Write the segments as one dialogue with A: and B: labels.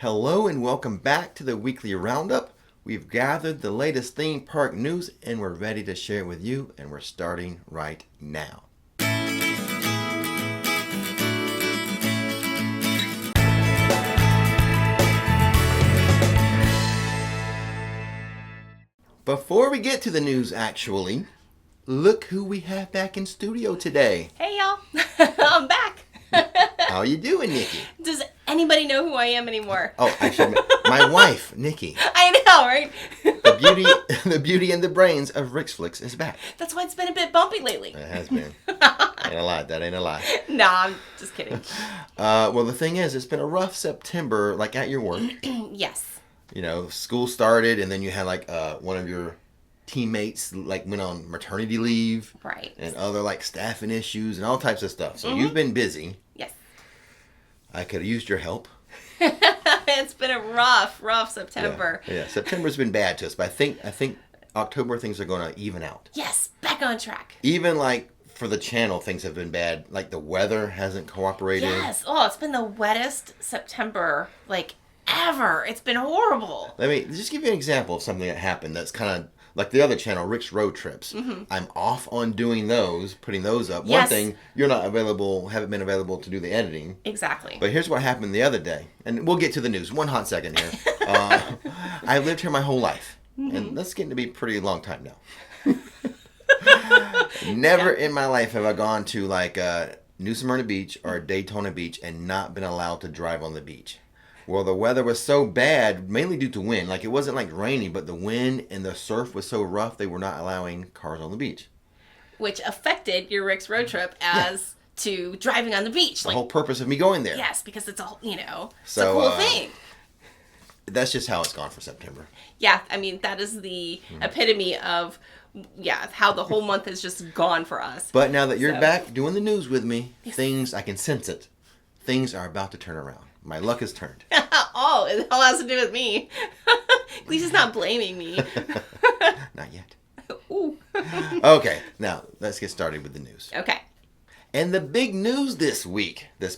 A: Hello and welcome back to the weekly roundup. We've gathered the latest theme park news and we're ready to share it with you, and we're starting right now. Before we get to the news, actually, look who we have back in studio today.
B: Hey y'all, I'm back.
A: How you doing, Nikki?
B: Does anybody know who I am anymore?
A: Oh, actually, my wife, Nikki.
B: I know, right?
A: The beauty and the brains of RixFlix is back.
B: That's why it's been a bit bumpy lately.
A: It has been. Ain't a lie. That ain't a lie.
B: Nah, I'm just kidding.
A: Well, the thing is, it's been a rough September, like at your work.
B: Yes.
A: You know, school started, and then you had like one of your teammates like went on maternity leave.
B: Right.
A: And other like staffing issues and all types of stuff. So you've been busy.
B: Yes.
A: I could have used your help.
B: It's been a rough September.
A: Yeah, September's been bad to us, but I think October things are going to even out.
B: Yes, back on track.
A: Even like for the channel, things have been bad. Like the weather hasn't cooperated.
B: Yes. Oh, it's been the wettest September like ever. It's been horrible.
A: Let me just give you an example of something that happened that's kind of like the other channel, Rix Road Trips.
B: Mm-hmm.
A: I'm off on doing those, putting those up.
B: Yes.
A: One thing, you're not available, haven't been available to do the editing.
B: Exactly.
A: But here's what happened the other day. And we'll get to the news. One hot second here. I lived here my whole life. Mm-hmm. And that's getting to be a pretty long time now. Never in my life have I gone to like New Smyrna Beach or Daytona Beach and not been allowed to drive on the beach. Well, the weather was so bad, mainly due to wind. Like, it wasn't like rainy, but the wind and the surf was so rough, they were not allowing cars on the beach.
B: Which affected your Rix road trip as to driving on the beach.
A: The whole purpose of me going there.
B: Yes, because it's a, it's
A: So,
B: a cool thing.
A: That's just how it's gone for September.
B: Yeah, I mean, that is the epitome of, how the whole month has just gone for us.
A: But now that you're back doing the news with me, things, I can sense it. Things are about to turn around. My luck has turned.
B: Oh, it all has to do with me. At least it's not blaming me.
A: Not yet.
B: Ooh.
A: Okay, now let's get started with the news.
B: Okay.
A: And the big news this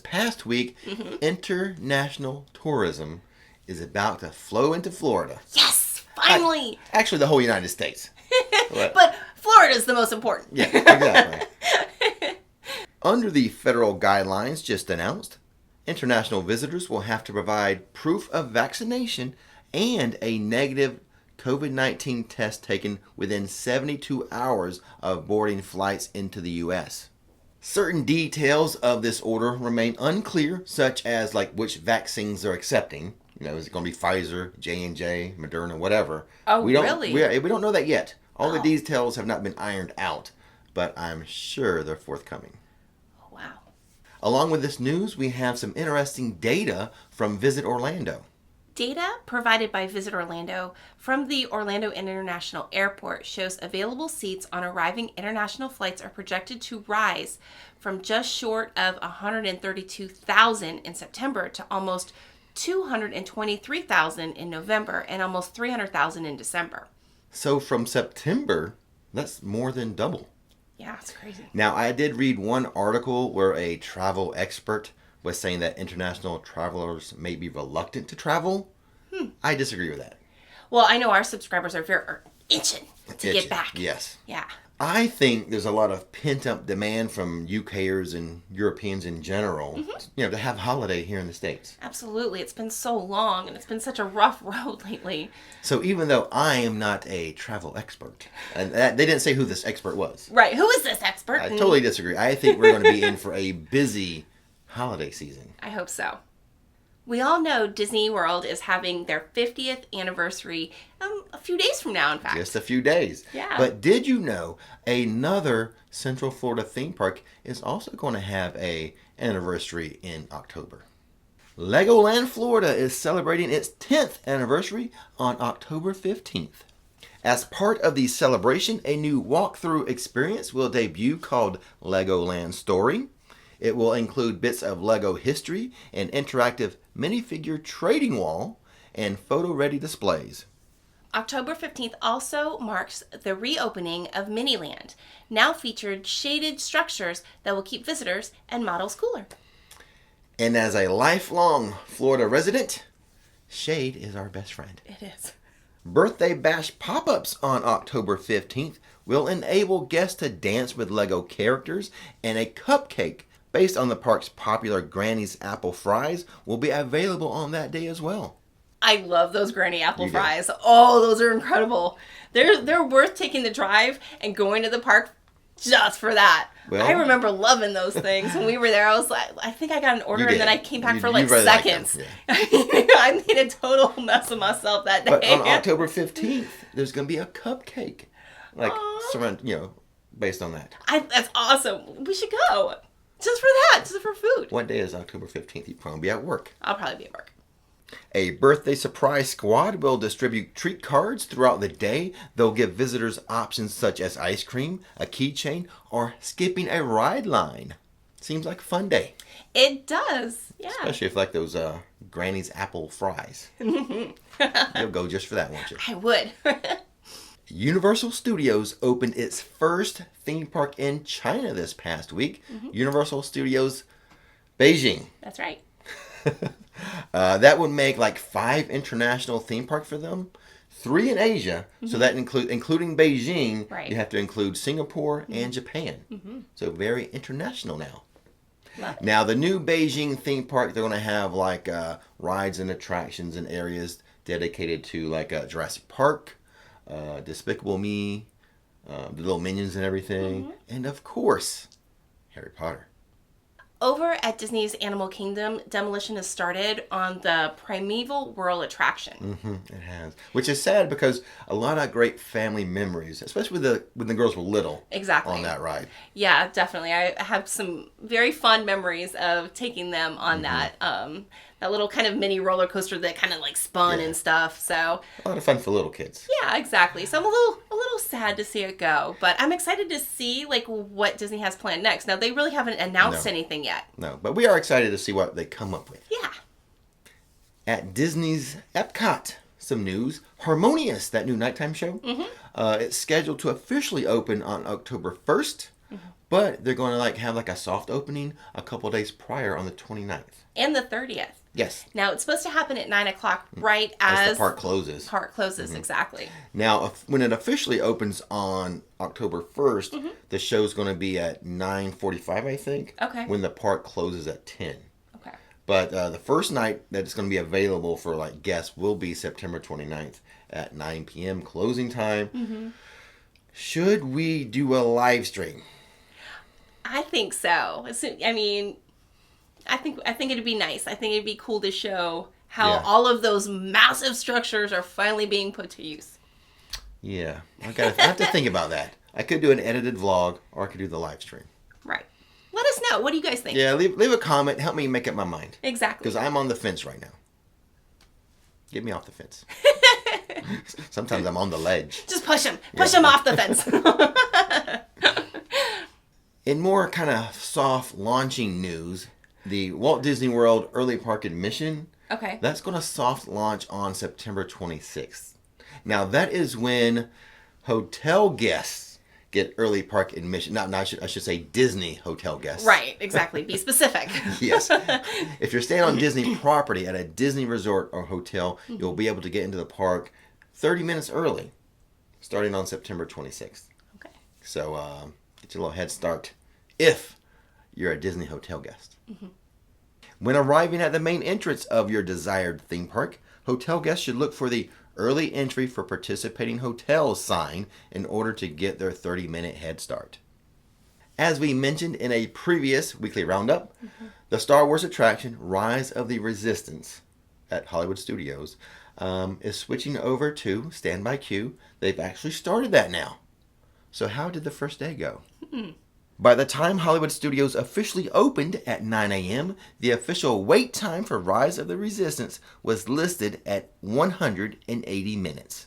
A: past week, international tourism is about to flow into Florida.
B: Yes, finally.
A: Actually, the whole United States.
B: But Florida's the most important.
A: Yeah, exactly. Under the federal guidelines just announced, international visitors will have to provide proof of vaccination and a negative COVID-19 test taken within 72 hours of boarding flights into the U.S. Certain details of this order remain unclear, such as like which vaccines they're accepting. You know, is it going to be Pfizer, J&J, Moderna, whatever?
B: Oh, really?
A: We don't know that yet. All the details have not been ironed out, but I'm sure they're forthcoming.
B: Wow.
A: Along with this news, we have some interesting data from Visit Orlando.
B: Data provided by Visit Orlando from the Orlando International Airport shows available seats on arriving international flights are projected to rise from just short of 132,000 in September to almost 223,000 in November and almost 300,000 in December.
A: So from September, that's more than double.
B: Yeah, it's crazy.
A: Now, I did read one article where a travel expert was saying that international travelers may be reluctant to travel. I disagree with that.
B: Well, I know our subscribers are itching to get back.
A: Yes.
B: Yeah.
A: I think there's a lot of pent-up demand from UKers and Europeans in general, to have a holiday here in the States.
B: Absolutely. It's been so long, and it's been such a rough road lately.
A: So even though I am not a travel expert, and they didn't say who this expert was.
B: Right. Who is this expert?
A: I totally disagree. I think we're going to be in for a busy holiday season.
B: I hope so. We all know Disney World is having their 50th anniversary a few days from now, in fact.
A: Just a few days.
B: Yeah.
A: But did you know another Central Florida theme park is also going to have an anniversary in October? Legoland Florida is celebrating its 10th anniversary on October 15th. As part of the celebration, a new walkthrough experience will debut called Legoland Story. It will include bits of Lego history, an interactive minifigure trading wall, and photo-ready displays.
B: October 15th also marks the reopening of Miniland, now featured shaded structures that will keep visitors and models cooler.
A: And as a lifelong Florida resident, Shade is our best friend.
B: It is.
A: Birthday Bash pop-ups on October 15th will enable guests to dance with Lego characters, and a cupcake based on the park's popular Granny's apple fries will be available on that day as well.
B: I love those Granny apple fries. Oh, those are incredible. They're worth taking the drive and going to the park just for that. Well, I remember loving those things when we were there. I was like, I think I got an order and then I came back for like seconds. I made a total mess of myself that day.
A: But on October 15th, there's going to be a cupcake. Like, based on that.
B: That's awesome. We should go. Just for that. Just for food.
A: What day is October 15th? You'll probably be at work.
B: I'll probably be at work.
A: A birthday surprise squad will distribute treat cards throughout the day. They'll give visitors options such as ice cream, a keychain, or skipping a ride line. Seems like a fun day.
B: It does, yeah.
A: Especially if like those Granny's apple fries. You'll go just for that, won't you?
B: I would.
A: Universal Studios opened its first theme park in China this past week. Universal Studios Beijing.
B: That's right.
A: That would make like 5 international theme parks for them, 3 in Asia. So that including Beijing,
B: right.
A: You have to include Singapore and Japan. So very international now. Now the new Beijing theme park, they're going to have like rides and attractions and areas dedicated to like Jurassic Park, Despicable Me, the little minions and everything, and of course Harry Potter.
B: Over at Disney's Animal Kingdom, demolition has started on the Primeval Whirl attraction.
A: It has, which is sad because a lot of great family memories, especially when the girls were little, on that ride.
B: Yeah, definitely. I have some very fond memories of taking them on that little kind of mini roller coaster that kind of like spun and stuff. So
A: a lot of fun for little kids.
B: Yeah, exactly. So I'm a little sad to see it go, but I'm excited to see like what Disney has planned next. Now they really haven't announced anything yet. No,
A: but we are excited to see what they come up with.
B: Yeah.
A: At Disney's Epcot, some news. Harmonious, that new nighttime show, it's scheduled to officially open on October 1st, but they're going to like have like a soft opening a couple days prior on the 29th.
B: And the 30th.
A: Yes.
B: Now, it's supposed to happen at 9 o'clock right as
A: the park closes.
B: Exactly.
A: Now, when it officially opens on October 1st, the show's going to be at 9:45, I think.
B: Okay.
A: When the park closes at 10.
B: Okay.
A: But the first night that it's going to be available for like guests will be September 29th at 9 p.m. closing time. Should we do a live stream?
B: I think so. I mean, I think it'd be nice. I think it'd be cool to show how all of those massive structures are finally being put to use.
A: Yeah, I have to think about that. I could do an edited vlog, or I could do the live stream.
B: Right. Let us know. What do you guys think?
A: Yeah, leave a comment. Help me make up my mind.
B: Exactly.
A: Because I'm on the fence right now. Get me off the fence. Sometimes I'm on the ledge.
B: Just push him. Push him off the fence.
A: In more kind of soft launching news, the Walt Disney World Early Park Admission, that's going to soft launch on September 26th. Now, that is when hotel guests get early park admission. I should say Disney hotel guests.
B: Right, exactly. Be specific.
A: Yes. If you're staying on Disney property at a Disney resort or hotel, you'll be able to get into the park 30 minutes early, starting on September 26th.
B: Okay.
A: So get your little head start if you're a Disney hotel guest. When arriving at the main entrance of your desired theme park, hotel guests should look for the Early Entry for Participating Hotels sign in order to get their 30-minute head start. As we mentioned in a previous weekly roundup, the Star Wars attraction Rise of the Resistance at Hollywood Studios is switching over to Standby Queue. They've actually started that now. So how did the first day go? By the time Hollywood Studios officially opened at 9 a.m., the official wait time for Rise of the Resistance was listed at 180 minutes.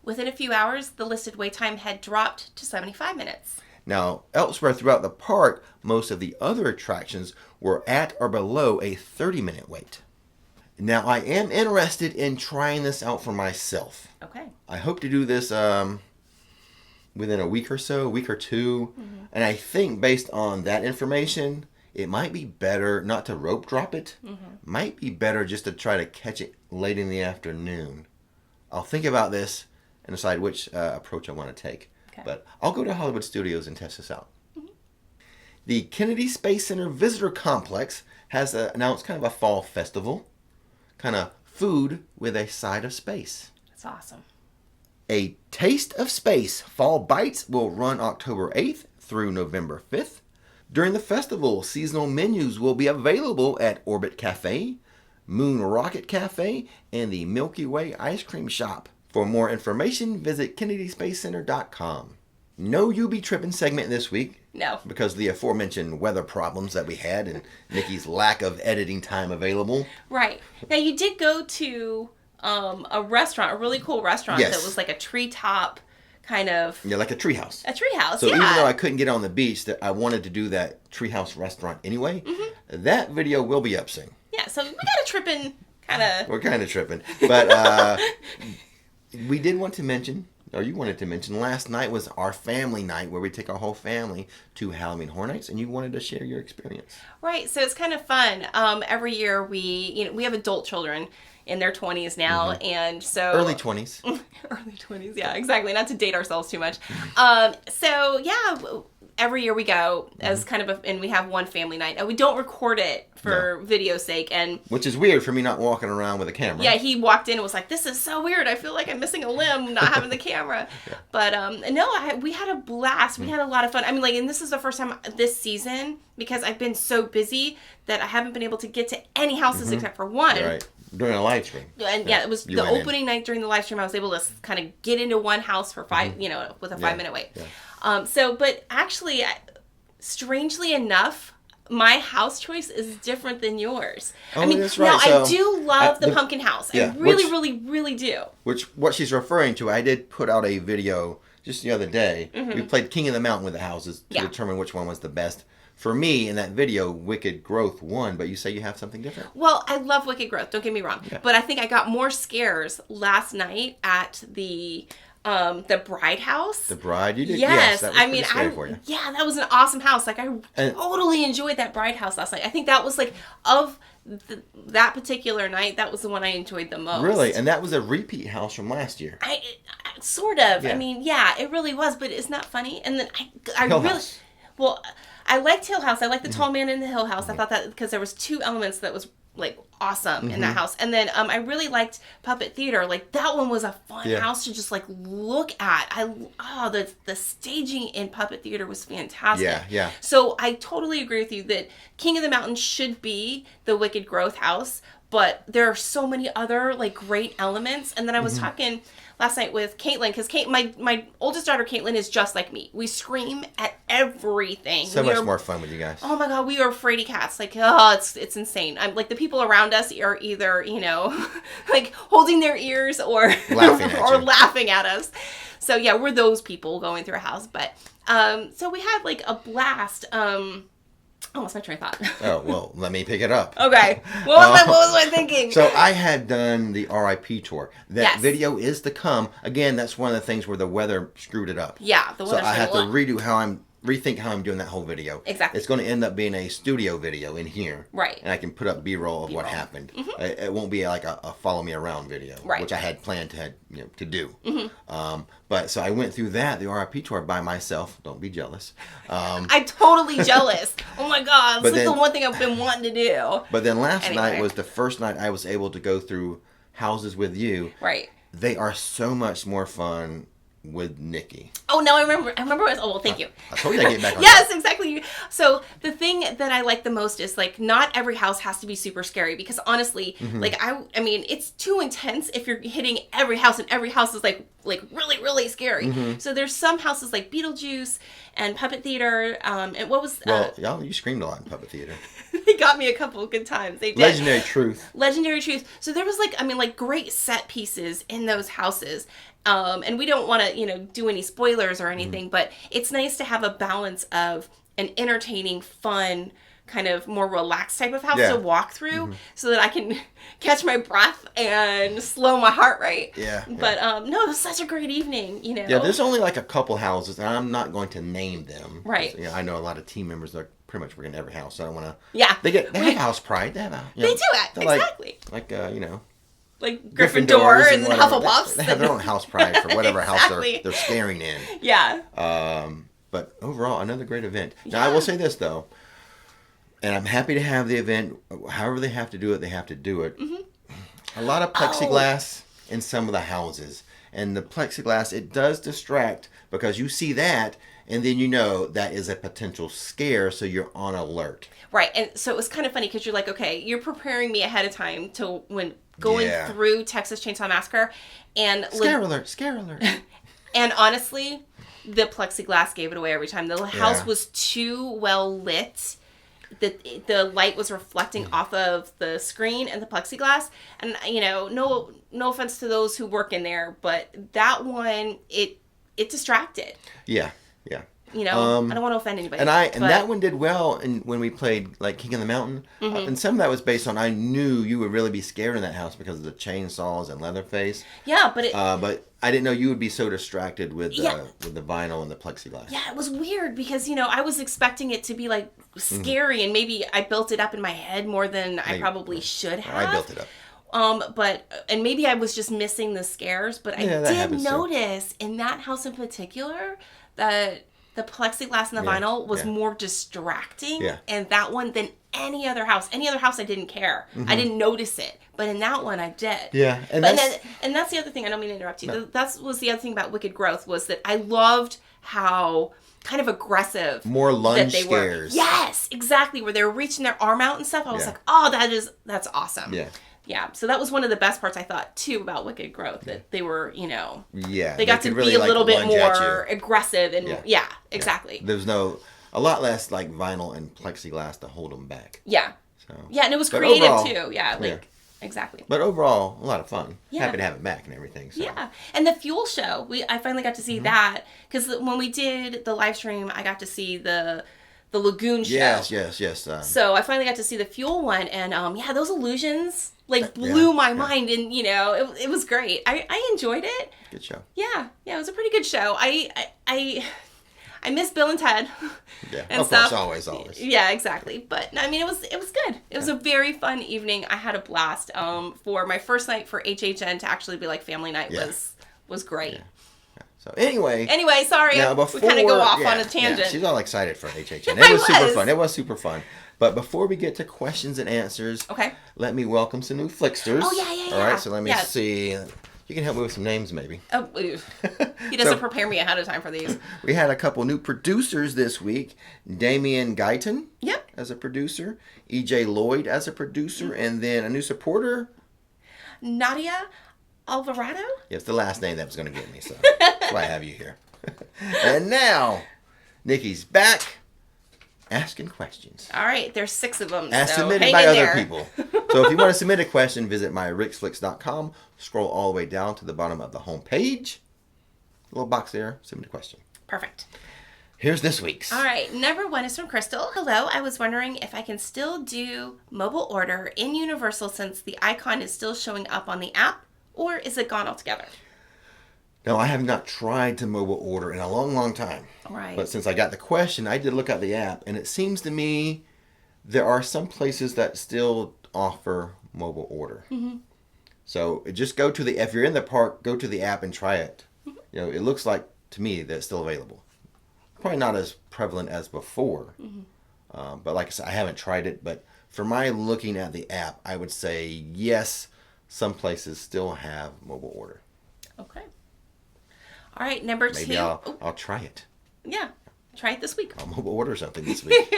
B: Within a few hours, the listed wait time had dropped to 75 minutes.
A: Now, elsewhere throughout the park, most of the other attractions were at or below a 30-minute wait. Now, I am interested in trying this out for myself.
B: Okay.
A: I hope to do this within a week or two. And I think based on that information, it might be better not to rope drop it. Might be better just to try to catch it late in the afternoon. I'll think about this and decide which approach I want to take.
B: Okay.
A: But I'll go to Hollywood Studios and test this out. The Kennedy Space Center Visitor Complex has announced kind of a fall festival. Kind of food with a side of space.
B: That's awesome.
A: A Taste of Space Fall Bites will run October 8th through November 5th. During the festival, seasonal menus will be available at Orbit Cafe, Moon Rocket Cafe, and the Milky Way Ice Cream Shop. For more information, visit KennedySpaceCenter.com. No You Be Trippin' segment this week.
B: No.
A: Because of the aforementioned weather problems that we had and Nikki's lack of editing time available.
B: Right. Now, you did go to a restaurant, a really cool restaurant
A: Yes.
B: that was like a treetop kind of...
A: Yeah, like a treehouse.
B: A treehouse,
A: So
B: yeah.
A: even though I couldn't get on the beach, that I wanted to do that treehouse restaurant anyway. That video will be up soon.
B: Yeah, so we got a tripping kind of...
A: We're kind of tripping. But we did want to mention, or you wanted to mention, last night was our family night where we take our whole family to Halloween Horror Nights, and you wanted to share your experience.
B: Right, so it's kind of fun. Every year we have adult children in their 20s now, and so...
A: Early 20s.
B: Early 20s, yeah, exactly. Not to date ourselves too much. So, yeah, every year we go as kind of and we have one family night. And we don't record it for video's sake. And
A: which is weird for me not walking around with a camera.
B: yeah, he walked in and was like, this is so weird. I feel like I'm missing a limb not having the camera. But, no, we had a blast. We had a lot of fun. I mean, like, and this is the first time this season, because I've been so busy that I haven't been able to get to any houses except for one.
A: Right. During a live stream.
B: And yeah, it was the opening night during the live stream. I was able to kind of get into one house for five, with a 5-minute wait. Yeah. But actually, strangely enough, my house choice is different than yours.
A: Oh,
B: I mean,
A: that's right.
B: now
A: So,
B: I do love the pumpkin house.
A: Yeah,
B: I really do.
A: Which, what she's referring to, I did put out a video just the other day. We played King of the Mountain with the houses to determine which one was the best. For me, in that video, Wicked Growth won, but you say you have something different.
B: Well, I love Wicked Growth, don't get me wrong. Yeah. But I think I got more scares last night at the Bride house.
A: The Bride, you did?
B: Yes.
A: That was scary for you.
B: Yeah, that was an awesome house. Like, I totally enjoyed that Bride house last night. I think that was, like, of that particular night, that was the one I enjoyed the most.
A: Really? And that was a repeat house from last year.
B: Sort of.
A: Yeah.
B: I mean, yeah, it really was, but isn't that funny? And then I
A: Hill
B: really...
A: House.
B: Well... I liked Hill House. I liked the Tall Man in the Hill House. I thought that because there was 2 elements that was like awesome in that house. And then I really liked Puppet Theater. Like that one was a fun house to just like look at. The staging in Puppet Theater was fantastic.
A: Yeah.
B: So I totally agree with you that King of the Mountain should be the Wicked Growth house, but there are so many other like great elements. And then I was talking last night with Caitlin, because my oldest daughter Caitlin is just like me. We scream at everything.
A: So much more fun with you guys.
B: Oh my god, we are fraidy cats. Like, it's insane. I'm like, the people around us are either like holding their ears or laughing at us. So yeah, we're those people going through a house. But so we had like a blast. Oh, what's my train of thought?
A: Oh, well, let me pick it up.
B: Okay. What was I thinking?
A: So I had done the RIP tour. That
B: Yes.
A: video is to come. Again, that's one of the things where the weather screwed it up.
B: Yeah, the
A: So
B: weather
A: I have to
B: screwed it up.
A: rethink how I'm doing that whole video.
B: Exactly.
A: It's going to end up being a studio video in here.
B: Right.
A: And I can put up B-roll of what happened. It won't be like a follow me around video,
B: Right.
A: which I had planned to do. But so I went through the RIP tour by myself. Don't be jealous.
B: I'm totally jealous. Oh my god, this is the one thing I've been wanting to do.
A: But then last night was the first night I was able to go through houses with you.
B: Right.
A: They are so much more fun with Nikki.
B: Oh, no, I remember. Oh, well, thank you.
A: I told you I'd get back on
B: Yes, exactly. So the thing that I like the most is like not every house has to be super scary, because honestly, like I mean, it's too intense if you're hitting every house and every house is like really, really scary. So there's some houses like Beetlejuice and Puppet Theater. And what was...
A: Well, you screamed a lot in Puppet Theater.
B: They got me a couple of good times. They did.
A: Legendary Truth. So there was like great set pieces in those houses. And we don't want to, do any spoilers or anything, but it's nice to have a balance of an entertaining, fun
B: kind of more relaxed type of house
A: Yeah.
B: to walk through so that I can catch my breath and slow my heart rate.
A: Yeah.
B: But no, it was such a great evening, you know.
A: Yeah, there's only like a couple houses, and I'm not going to name them.
B: Right.
A: You know, I know a lot of team members that are pretty much working in every house, so I don't want to.
B: Yeah.
A: They have house pride. They have.
B: They do it,
A: they're
B: exactly.
A: Like you know.
B: Like Gryffindor and then
A: whatever.
B: Hufflepuffs.
A: They have their own house pride for whatever
B: Exactly.
A: house they're scaring in.
B: Yeah.
A: But overall, another great event. Now, I will say this, though, and I'm happy to have the event. However they have to do it, they have to do it. A lot of plexiglass in some of the houses. And the plexiglass, it does distract because you see that, and then you know that is a potential scare, so you're on alert.
B: Right. And so it was kind of funny because you're like, okay, you're preparing me ahead of time to when going through Texas Chainsaw Massacre. And
A: Scare alert, scare alert.
B: And honestly, the plexiglass gave it away every time. The house was too well lit. The light was reflecting off of the screen and the plexiglass. And, you know, no offense to those who work in there, but that one, it distracted.
A: Yeah.
B: You know, I don't want to offend anybody.
A: And that one did well when we played like King of the Mountain. And some of that was based on I knew you would really be scared in that house because of the chainsaws and Leatherface.
B: Yeah, but
A: but I didn't know you would be so distracted with the vinyl and the plexiglass.
B: Yeah, it was weird because, you know, I was expecting it to be like scary and maybe I built it up in my head more than I probably should have.
A: I built it up.
B: And maybe I was just missing the scares, but I did notice in that house in particular that the plexiglass and the vinyl was more distracting in that one than any other house. Any other house I didn't care. I didn't notice it. But in that one I did.
A: Yeah.
B: And that's the other thing. I don't mean to interrupt you. No. That was the other thing about Wicked Growth was that I loved how kind of aggressive
A: more lunge
B: that they
A: scares.
B: Were. Yes, exactly. Where they were reaching their arm out and stuff. I was like, oh, that's awesome.
A: Yeah.
B: Yeah, so that was one of the best parts I thought too about Wicked Growth, that they were, you know,
A: they
B: got to
A: really,
B: be a little bit
A: lunge
B: more aggressive and exactly.
A: There's a lot less like vinyl and plexiglass to hold them back.
B: Yeah.
A: So.
B: Yeah, and it was creative overall, too. Yeah, exactly.
A: But overall, a lot of fun.
B: Yeah.
A: Happy to have it back and everything. So.
B: Yeah, and the fuel show, I finally got to see that because when we did the live stream, I got to see the lagoon show.
A: Yes.
B: So I finally got to see the fuel one, and those illusions blew my mind, and you know it was great. I enjoyed it.
A: Good show.
B: Yeah, it was a pretty good show. I miss Bill and Ted.
A: Yeah,
B: and
A: of
B: stuff.
A: course, always.
B: Yeah, exactly. But I mean, it was good. It was a very fun evening. I had a blast. For my first night for HHN to actually be like family night was great.
A: Yeah. So anyway,
B: sorry, we kind of go off on a tangent.
A: Yeah, she's all excited for HHN. It was super fun. But before we get to questions and answers, let me welcome some new Flixsters.
B: Oh yeah.
A: All right, so let me see. You can help me with some names, maybe.
B: Oh, he doesn't prepare me ahead of time for these.
A: We had a couple new producers this week. Damian Guyton as a producer. EJ Lloyd as a producer. And then a new supporter.
B: Nadia Alvarado?
A: Yeah, it's the last name that was going to get me, so that's why I have you here. And now, Nikki's back asking questions.
B: All right, there's 6 of them.
A: As
B: so
A: submitted by other people. So if you want to submit a question, visit my RixFlix.com. Scroll all the way down to the bottom of the home page. Little box there. Submit a question.
B: Perfect.
A: Here's this week's.
B: All right, number 1 is from Crystal. Hello, I was wondering if I can still do mobile order in Universal since the icon is still showing up on the app, or is it gone altogether?
A: No, I have not tried to mobile order in a long, long time.
B: Right.
A: But since I got the question, I did look at the app, and it seems to me there are some places that still offer mobile order. Mm-hmm. So just if you're in the park, go to the app and try it. Mm-hmm. You know, it looks like to me that it's still available. Probably not as prevalent as before. Mm-hmm. But like I said, I haven't tried it. But for my looking at the app, I would say yes, some places still have mobile order.
B: Okay. All right, number 2.
A: Maybe I'll try it.
B: Yeah, try it this week.
A: I'll mobile order something this week.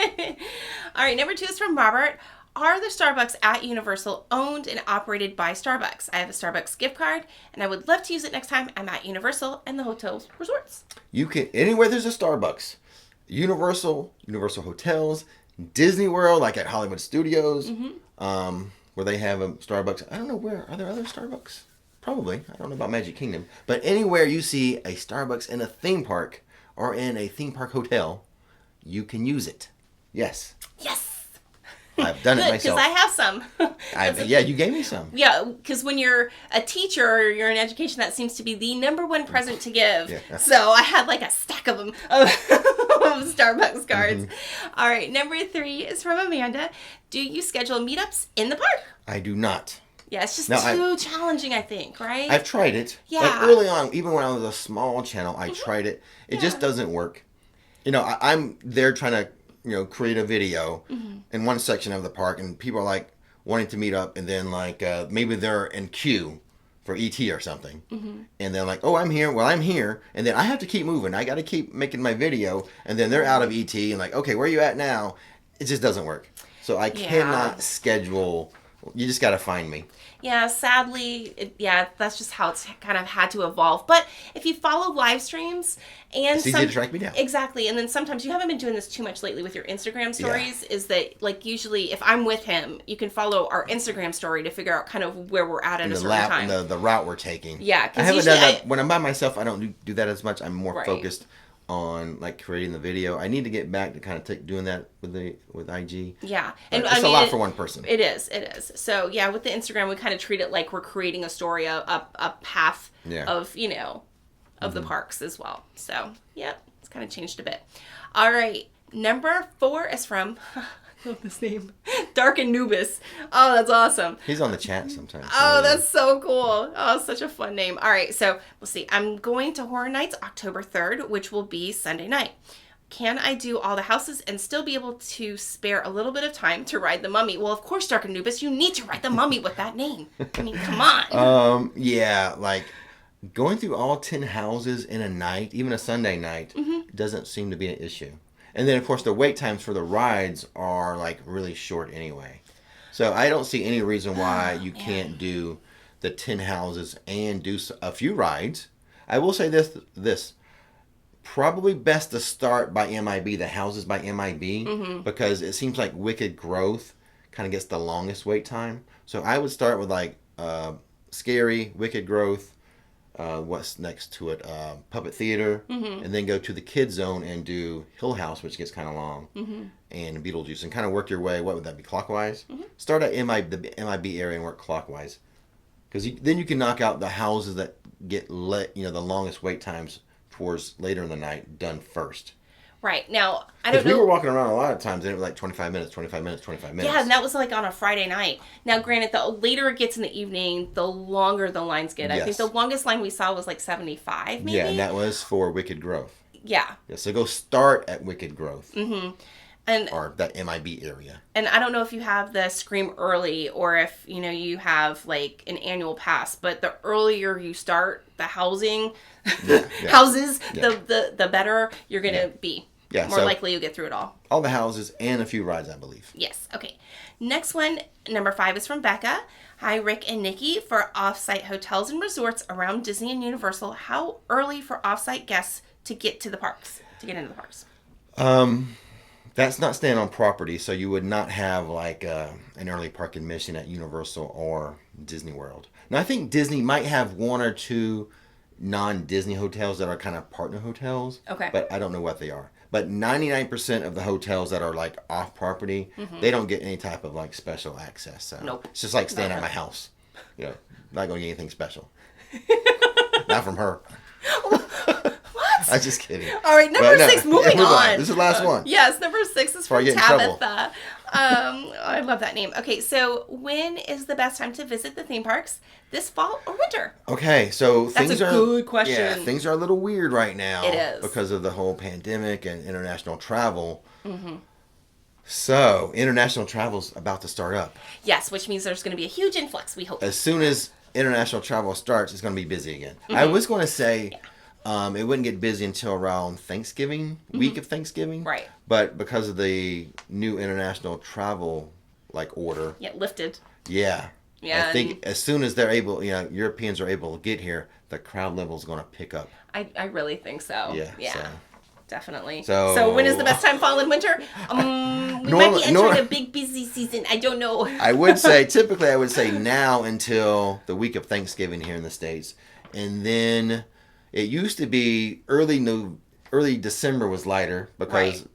B: All right, number 2 is from Robert. Are the Starbucks at Universal owned and operated by Starbucks? I have a Starbucks gift card, and I would love to use it next time I'm at Universal and the hotels resorts.
A: You can anywhere there's a Starbucks, Universal Hotels, Disney World, like at Hollywood Studios, where they have a Starbucks. I don't know where are there other Starbucks. Probably. I don't know about Magic Kingdom. But anywhere you see a Starbucks in a theme park or in a theme park hotel, you can use it. Yes.
B: Yes.
A: I've done it
B: Good,
A: myself.
B: because I have some.
A: Yeah, you gave me some.
B: Yeah, because when you're a teacher or you're in education, that seems to be the number one present to give.
A: Yeah.
B: So I had like a stack of them of Starbucks cards. All right, number 3 is from Amanda. Do you schedule meetups in the park?
A: I do not.
B: Yeah, it's just too challenging, I think, right?
A: I've tried it.
B: Yeah.
A: Like early on, even when I was a small channel, I tried it. It just doesn't work. I'm there trying to, create a video in one section of the park, and people are like wanting to meet up, and then like maybe they're in queue for ET or something, and they're like, "Oh, I'm here." Well, I'm here, and then I have to keep moving. I got to keep making my video, and then they're out of ET, and like, "Okay, where are you at now?" It just doesn't work. So I cannot schedule. You just got to find me.
B: Yeah, sadly, that's just how it's kind of had to evolve. But if you follow live streams and
A: it's easy to track me down.
B: Exactly. And then sometimes you haven't been doing this too much lately with your Instagram stories, is that like usually if I'm with him, you can follow our Instagram story to figure out kind of where we're at a certain time.
A: The route we're taking.
B: Yeah,
A: I haven't done that. When I'm by myself, I don't do that as much. I'm more focused on like creating the video. I need to get back to kind of doing that with IG.
B: Yeah,
A: and it's a lot for one person.
B: It is. So yeah, with the Instagram, we kind of treat it like we're creating a story, a path of of the parks as well. So yeah, it's kind of changed a bit. All right, number 4 is from. I love this name. Dark Anubis. Oh, that's awesome.
A: He's on the chat sometimes.
B: Oh, that's so cool. Oh, such a fun name. All right, so we'll see. I'm going to Horror Nights October 3rd, which will be Sunday night. Can I do all the houses and still be able to spare a little bit of time to ride the Mummy? Well, of course, Dark Anubis, you need to ride the Mummy with that name. I mean, come on.
A: Yeah, like going through all 10 houses in a night, even a Sunday night, doesn't seem to be an issue. And then, of course, the wait times for the rides are, like, really short anyway. So I don't see any reason why you can't do the 10 houses and do a few rides. I will say this. Probably best to start by MIB, the houses by MIB, because it seems like Wicked Growth kind of gets the longest wait time. So I would start with, like, Scary, Wicked Growth, what's next to it, Puppet Theater, and then go to the Kid Zone and do Hill House, which gets kind of long, and Beetlejuice, and kind of work your way. What would that be, clockwise? Start at the MIB area and work clockwise, because then you can knock out the houses that get the longest wait times towards later in the night done first.
B: Right. Now, I don't know.
A: Because we were walking around a lot of times and it was like 25 minutes.
B: Yeah, and that was like on a Friday night. Now, granted, the later it gets in the evening, the longer the lines get. I think the longest line we saw was like 75, maybe?
A: Yeah, and that was for Wicked Growth.
B: Yeah.
A: So go start at Wicked Growth.
B: And
A: or that MIB area.
B: And I don't know if you have the Scream Early or if, you have like an annual pass, but the earlier you start the houses, the better you're going to be.
A: Yeah,
B: More likely you'll get through it all.
A: All the houses and a few rides, I believe.
B: Yes. Okay. Next one, number 5 is from Becca. Hi, Rick and Nikki. For off-site hotels and resorts around Disney and Universal, how early for off-site guests to get to the parks, to get into the parks?
A: That's not staying on property, so you would not have like an early park admission at Universal or Disney World. Now, I think Disney might have 1 or 2 non-Disney hotels that are kind of partner hotels.
B: Okay.
A: But I don't know what they are. But 99% of the hotels that are like off property, they don't get any type of like special access. So
B: nope.
A: It's just like staying at my house. Not going to get anything special. Not from her. I'm just kidding.
B: All right, number 6, moving on.
A: This is the last one.
B: Yes, number 6 is from Tabitha. I love that name. Okay, so when is the best time to visit the theme parks? This fall or winter?
A: Okay, so
B: That's a good question.
A: Yeah, things are a little weird right now.
B: It is.
A: Because of the whole pandemic and international travel. So, international travel's about to start up.
B: Yes, which means there's going to be a huge influx, we hope.
A: As soon as international travel starts, it's going to be busy again. I was going to say... it wouldn't get busy until around Thanksgiving, week of Thanksgiving.
B: Right.
A: But because of the new international travel order.
B: Yeah, lifted.
A: Yeah.
B: Yeah.
A: I think as soon as they're able, Europeans are able to get here, the crowd level is going to pick up.
B: I really think so.
A: Yeah. So.
B: Definitely.
A: So
B: when is the best time, fall and winter? We might be entering a big busy season. I don't know.
A: Typically I would say now until the week of Thanksgiving here in the States. And then... It used to be early December was lighter because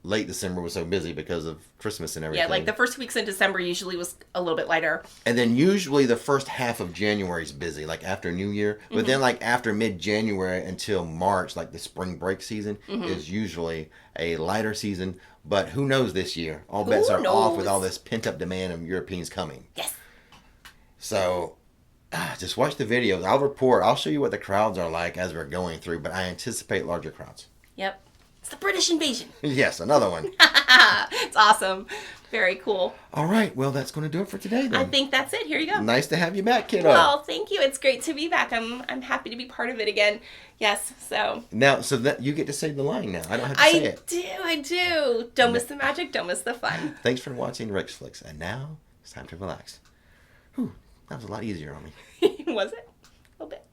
A: late December was so busy because of Christmas and everything.
B: Yeah, like the first weeks in December usually was a little bit lighter.
A: And then usually the first half of January is busy, like after New Year. But then like after mid-January until March, like the spring break season, is usually a lighter season. But who knows this year? All bets are off with all this pent-up demand of Europeans coming.
B: Yes.
A: So just watch the videos. I'll report. I'll show you what the crowds are like as we're going through. But I anticipate larger crowds.
B: Yep. It's the British invasion.
A: Yes, another one.
B: It's awesome. Very cool.
A: All right. Well, that's going to do it for today then.
B: I think that's it. Here you go.
A: Nice to have you back, kiddo.
B: Well, thank you. It's great to be back. I'm happy to be part of it again. Yes, so.
A: Now, so that you get to say the line now. I don't have to say it.
B: I do. Don't miss the magic. Don't miss the fun.
A: Thanks for watching Rix Flix. And now, it's time to relax. Whew, that was a lot easier on me.
B: Was it? A little bit.